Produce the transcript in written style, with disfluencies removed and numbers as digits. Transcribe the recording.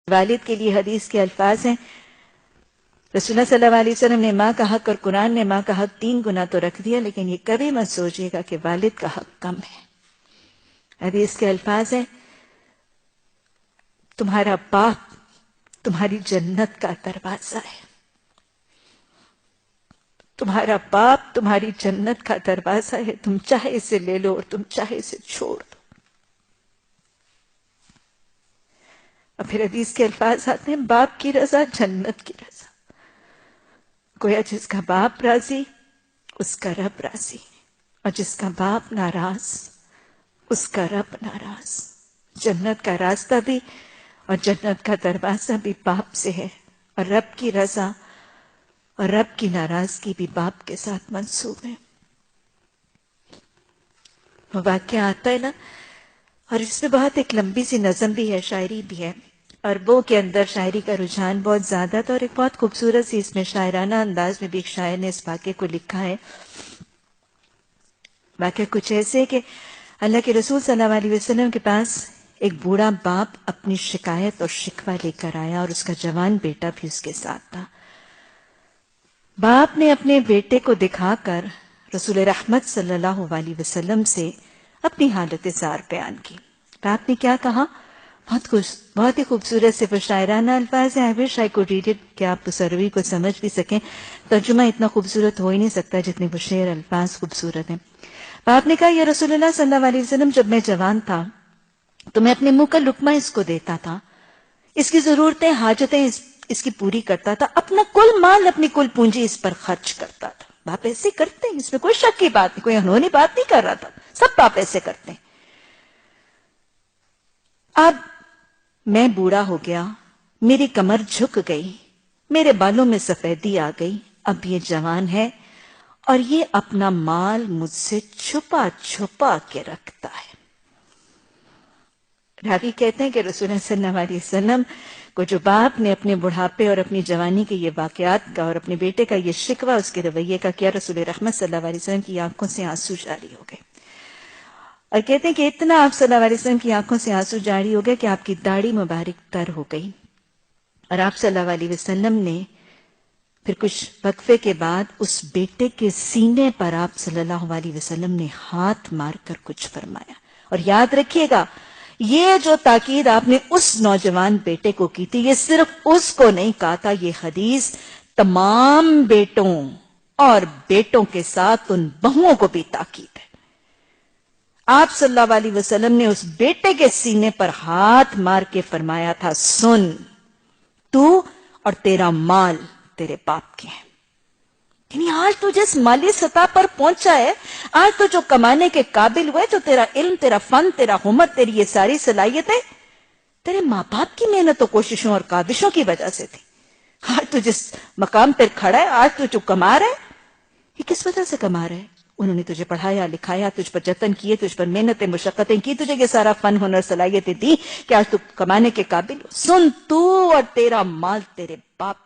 والد کے لیے حدیث کے الفاظ ہیں، رسول اللہ صلی اللہ علیہ وسلم نے ماں کا حق اور قرآن نے ماں کا حق 3 گنا تو رکھ دیا، لیکن یہ کبھی مت سوچیے گا کہ والد کا حق کم ہے۔ حدیث کے الفاظ ہیں، تمہارا باپ تمہاری جنت کا دروازہ ہے، تمہارا باپ تمہاری جنت کا دروازہ ہے، تم چاہے اسے لے لو اور تم چاہے اسے چھوڑ دو۔ اور پھر حدیث کے الفاظ آتے ہیں، باپ کی رضا جنت کی رضا۔ گویا جس کا باپ راضی اس کا رب راضی، اور جس کا باپ ناراض اس کا رب ناراض۔ جنت کا راستہ بھی اور جنت کا دروازہ بھی باپ سے ہے، اور رب کی رضا اور رب کی ناراضگی بھی باپ کے ساتھ منسوب ہے۔ وہ واقعہ آتا ہے نا، اور اس میں بہت ایک لمبی سی نظم بھی ہے، شاعری بھی ہے۔ عربوں کے اندر شاعری کا رجحان بہت زیادہ تھا، اور ایک بہت خوبصورت سی اس میں شاعرانہ انداز میں بھی ایک شاعر نے اس واقعے کو لکھا ہے۔ واقعہ کچھ ایسے ہے کہ اللہ کے رسول صلی اللہ علیہ وسلم کے پاس ایک بوڑھا باپ اپنی شکایت اور شکوہ لے کر آیا، اور اس کا جوان بیٹا بھی اس کے ساتھ تھا۔ باپ نے اپنے بیٹے کو دکھا کر رسول رحمت صلی اللہ علیہ وسلم سے اپنی حالت زار بیان کی۔ باپ نے کیا کہا؟ بہت ہی خوبصورت سے وہ شاعرانہ الفاظ ہیں۔ I wish I could read it کہ آپ اس عربی کو سمجھ بھی سکیں۔ ترجمہ اتنا خوبصورت ہو ہی نہیں سکتا جتنے وہ شعر الفاظ خوبصورت ہیں۔ باپ نے کہا، یا رسول اللہ صلی اللہ علیہ وسلم، جب میں جوان تھا تو میں اپنے منہ کا لقمہ اس کو دیتا تھا، اس کی ضرورتیں حاجتیں اس کی پوری کرتا تھا، اپنا کل مال اپنی کل پونجی اس پر خرچ کرتا تھا۔ باپ ایسے کرتے ہیں، اس میں کوئی شک کی بات نہیں، کوئی انہونی بات نہیں کر رہا تھا، سب باپ ایسے کرتے ہیں۔ اب میں بوڑھا ہو گیا، میری کمر جھک گئی، میرے بالوں میں سفیدی آ گئی، اب یہ جوان ہے اور یہ اپنا مال مجھ سے چھپا چھپا کے رکھتا ہے۔ راوی کہتے ہیں کہ رسول اللہ صلی اللہ علیہ وسلم کو جو باپ نے اپنے بڑھاپے اور اپنی جوانی کے یہ واقعات کا اور اپنے بیٹے کا یہ شکوہ اس کے رویے کا کیا، رسول رحمت صلی اللہ علیہ وسلم کی آنکھوں سے آنسو جاری ہو گئے، اور کہتے ہیں کہ اتنا آپ صلی اللہ علیہ وسلم کی آنکھوں سے آنسو جاری ہو گئے کہ آپ کی داڑھی مبارک تر ہو گئی، اور آپ صلی اللہ علیہ وسلم نے پھر کچھ وقفے کے بعد اس بیٹے کے سینے پر آپ صلی اللہ علیہ وسلم نے ہاتھ مار کر کچھ فرمایا۔ اور یاد رکھیے گا، یہ جو تاکید آپ نے اس نوجوان بیٹے کو کی تھی، یہ صرف اس کو نہیں کہا تھا، یہ حدیث تمام بیٹوں اور بیٹوں کے ساتھ ان بہوؤں کو بھی تاکید ہے۔ آپ صلی اللہ علیہ وسلم نے اس بیٹے کے سینے پر ہاتھ مار کے فرمایا تھا، سن، تو اور تیرا مال تیرے باپ کے ہیں۔ یعنی آج تو جس مالی سطح پر پہنچا ہے، آج تو جو کمانے کے قابل ہوئے، جو تیرا علم، تیرا فن، تیرا ہنر، تیری یہ ساری صلاحیتیں تیرے ماں باپ کی محنت و کوششوں اور کاوشوں کی وجہ سے تھی۔ آج تو جس مقام پر کھڑا ہے، آج تو جو کما رہا ہے، یہ کس وجہ سے کما رہا ہے؟ انہوں نے تجھے پڑھایا لکھایا، تجھ پر جتن کیے، تجھ پر محنتیں مشقتیں کی، تجھے یہ سارا فن ہنر صلاحیتیں دی کہ آج تو کمانے کے قابل ہو۔ سن، تو اور تیرا مال تیرے باپ